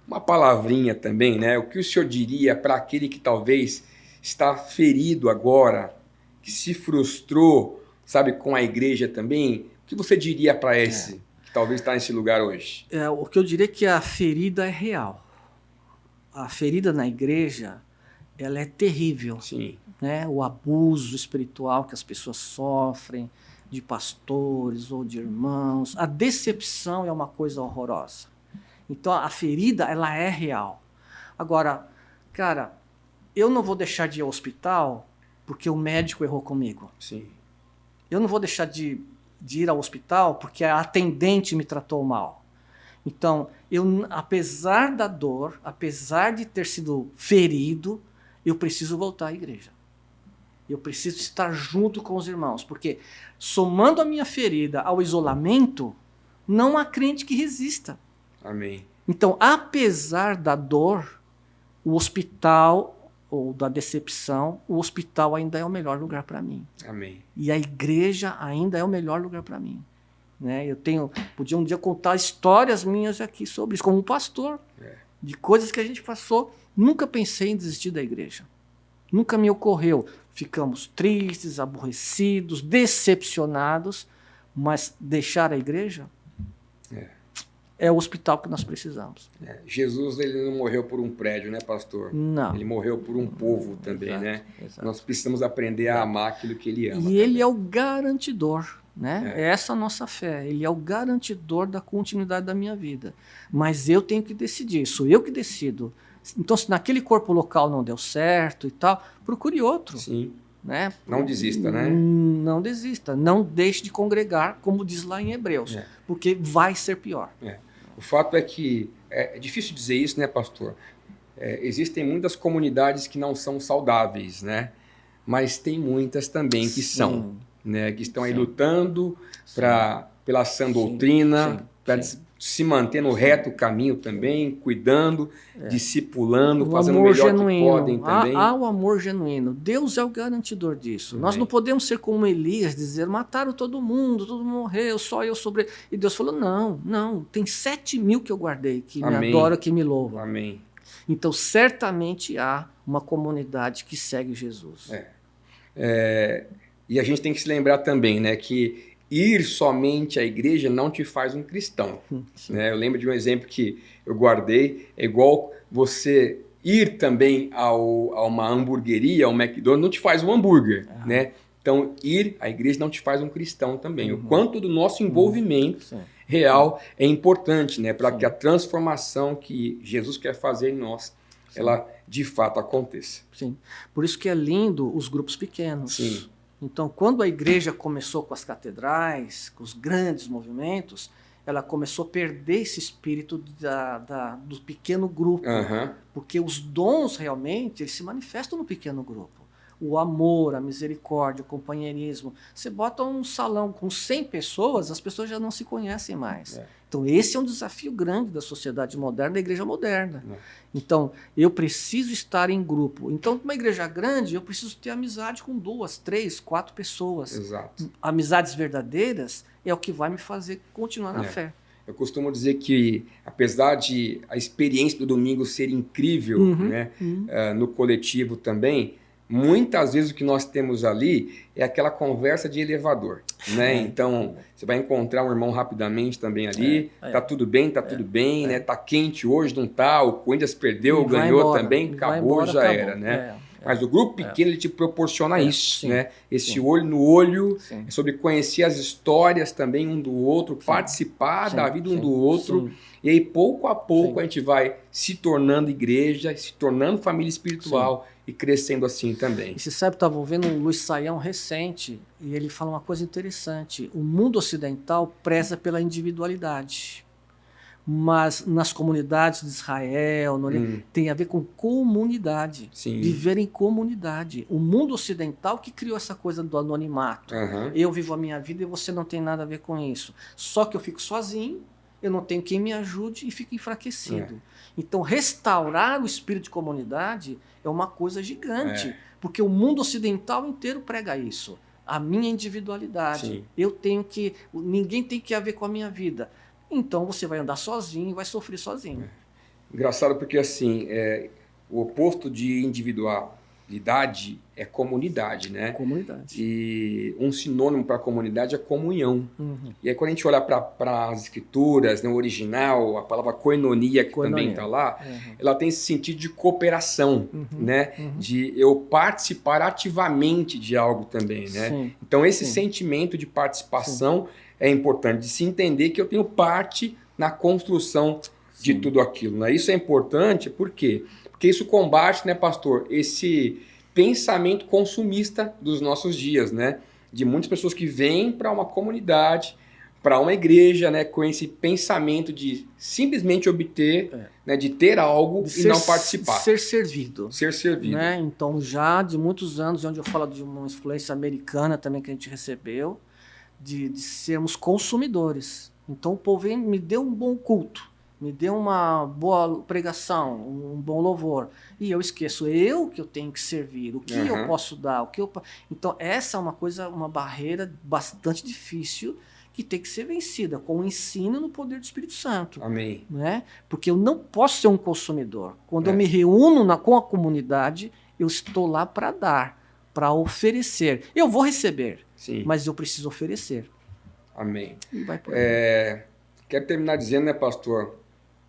uma palavrinha também, né? O que o senhor diria para aquele que talvez está ferido agora, que se frustrou, sabe, com a igreja também, o que você diria para esse que talvez está nesse lugar hoje? O que eu diria é que a ferida é real. A ferida na igreja, ela é terrível. Sim. Né? O abuso espiritual que as pessoas sofrem de pastores ou de irmãos. A decepção é uma coisa horrorosa. Então, a ferida, ela é real. Agora, cara, eu não vou deixar de ir ao hospital porque o médico errou comigo. Sim. Eu não vou deixar de ir ao hospital porque a atendente me tratou mal. Então, apesar da dor, apesar de ter sido ferido, eu preciso voltar à igreja. Eu preciso estar junto com os irmãos, porque somando a minha ferida ao isolamento, não há crente que resista. Amém. Então, apesar da dor, o hospital ou da decepção, o hospital ainda é o melhor lugar para mim. Amém. E a igreja ainda é o melhor lugar para mim. Né? Podia um dia contar histórias minhas aqui sobre isso, como um pastor, de coisas que a gente passou. Nunca pensei em desistir da igreja. Nunca me ocorreu. Ficamos tristes, aborrecidos, decepcionados, mas deixar a igreja é o hospital que nós precisamos. Jesus, ele não morreu por um prédio, né, pastor? Não. Ele morreu por um povo também, Exato, né? exato. Nós precisamos aprender a amar aquilo que ele ama. E ele é o garantidor, né? É essa a nossa fé. Ele é o garantidor da continuidade da minha vida. Mas eu tenho que decidir, sou eu que decido. Então, se naquele corpo local não deu certo e tal, procure outro. Sim. Né? Não desista, né? Não desista. Não deixe de congregar, como diz lá em Hebreus, porque vai ser pior. O fato é que é difícil dizer isso, né, pastor? Existem muitas comunidades que não são saudáveis, né? Mas tem muitas também que são, né? Que estão aí lutando pela sã doutrina, para se manter no reto caminho também, cuidando, discipulando, fazendo o melhor genuíno. que podem também. Há o amor genuíno. Deus é o garantidor disso. Nós não podemos ser como Elias, dizer, mataram todo mundo morreu, só eu sobrei. E Deus falou, não, tem 7.000 que eu guardei, que me adoram, que me louvam. Amém. Então, certamente há uma comunidade que segue Jesus. E a gente tem que se lembrar também, né, que ir somente à igreja não te faz um cristão. Né? Eu lembro de um exemplo que eu guardei, é igual você ir também a uma hamburgueria, ao McDonald's, não te faz um hambúrguer. Né? Então, ir à igreja não te faz um cristão também. O quanto do nosso envolvimento real é importante, né? Para que a transformação que Jesus quer fazer em nós, ela de fato aconteça. Sim. Por isso que é lindo os grupos pequenos. Sim. Então, quando a igreja começou com as catedrais, com os grandes movimentos, ela começou a perder esse espírito do pequeno grupo. Porque os dons, realmente, eles se manifestam no pequeno grupo. O amor, a misericórdia, o companheirismo. Você bota um salão com 100 pessoas, as pessoas já não se conhecem mais. Então, esse é um desafio grande da sociedade moderna, da igreja moderna. Então, eu preciso estar em grupo. Então, numa igreja grande, eu preciso ter amizade com 2, 3, 4 pessoas. Exato. Amizades verdadeiras é o que vai me fazer continuar na fé. Eu costumo dizer que, apesar de a experiência do domingo ser incrível, né, no coletivo também, muitas vezes o que nós temos ali é aquela conversa de elevador, né? Então, você vai encontrar um irmão rapidamente também ali, tá tudo bem, né? Tá quente hoje, não tá, o Corinthians perdeu, ganhou embora, também, acabou, já era, né? Mas o grupo pequeno, ele te proporciona isso, né? Esse olho no olho, sobre conhecer as histórias também um do outro, participar da vida um do outro. E aí, pouco a pouco, a gente vai se tornando igreja, se tornando família espiritual e crescendo assim também. E você sabe, estava ouvindo um Luiz Saião recente, e ele fala uma coisa interessante. O mundo ocidental preza pela individualidade. Mas nas comunidades de Israel, tem a ver com comunidade. Viver em comunidade. O mundo ocidental que criou essa coisa do anonimato. Eu vivo a minha vida e você não tem nada a ver com isso. Só que eu fico sozinho, eu não tenho quem me ajude e fico enfraquecido. Então, restaurar o espírito de comunidade é uma coisa gigante, porque o mundo ocidental inteiro prega isso. A minha individualidade. Ninguém tem que ver com a minha vida. Então, você vai andar sozinho e vai sofrer sozinho. Engraçado porque, assim, o oposto de individual é comunidade, né? Comunidade. E um sinônimo para comunidade é comunhão. Uhum. E aí quando a gente olha para as escrituras, no original, a palavra koinonia, que também está lá, ela tem esse sentido de cooperação, né? De eu participar ativamente de algo também, né? Sim. Então esse sentimento de participação é importante, de se entender que eu tenho parte na construção de tudo aquilo, né? Isso é importante, por quê? Porque isso combate, né, pastor, esse pensamento consumista dos nossos dias, né? De muitas pessoas que vêm para uma comunidade, para uma igreja, né, com esse pensamento de simplesmente obter, né, de ter algo e não participar. Ser servido. Ser servido. Né? Então, já de muitos anos, onde eu falo de uma influência americana também que a gente recebeu, de sermos consumidores. Então, o povo vem, me deu um bom culto, me deu uma boa pregação, um bom louvor. E eu esqueço que eu tenho que servir, o que eu posso dar, o que eu... Então, essa é uma coisa, uma barreira bastante difícil que tem que ser vencida com o ensino no poder do Espírito Santo. Amém. Né? Porque eu não posso ser um consumidor. Quando eu me reúno com a comunidade, eu estou lá para dar, para oferecer. Eu vou receber, mas eu preciso oferecer. Amém. E vai por aí. Quero terminar dizendo, né, pastor,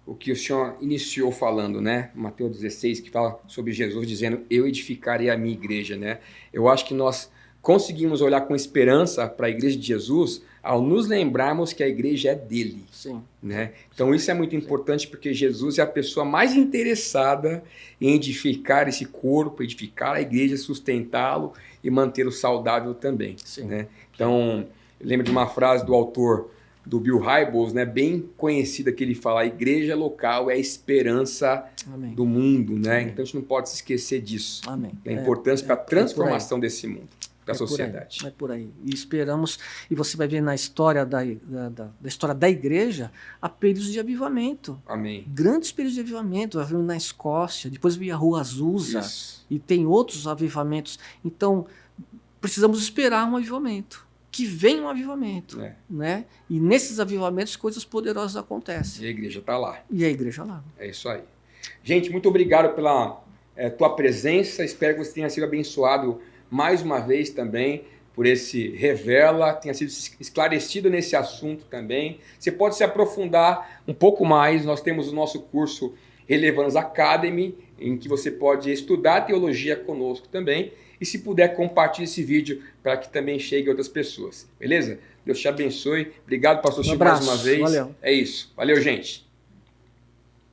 o que o senhor iniciou falando, né? Mateus 16, que fala sobre Jesus dizendo, eu edificarei a minha igreja, né? Eu acho que nós conseguimos olhar com esperança para a igreja de Jesus ao nos lembrarmos que a igreja é dele. Sim. Né? Então isso é muito importante porque Jesus é a pessoa mais interessada em edificar esse corpo, edificar a igreja, sustentá-lo e mantê-lo saudável também. Sim. Né? Então, eu lembro de uma frase do autor do Bill Hybels, né, bem conhecida, que ele fala, a igreja local é a esperança do mundo, né? Então a gente não pode se esquecer disso. Da importância para a transformação desse mundo, da sociedade. É por aí. E esperamos, e você vai ver na história da história da igreja, há períodos de avivamento. Amém. Grandes períodos de avivamento, na Escócia, depois veio a Rua Azusa, e tem outros avivamentos. Então, precisamos esperar um avivamento. Que venha um avivamento, né? E nesses avivamentos coisas poderosas acontecem. E a igreja está lá. E a igreja lá. É isso aí. Gente, muito obrigado pela tua presença. Espero que você tenha sido abençoado mais uma vez também por esse Revela, tenha sido esclarecido nesse assunto também. Você pode se aprofundar um pouco mais. Nós temos o nosso curso Relevance Academy, em que você pode estudar teologia conosco também. E se puder, compartilhe esse vídeo para que também chegue a outras pessoas. Beleza? Deus te abençoe. Obrigado, pastor Chico, mais uma vez. Valeu. É isso. Valeu, gente.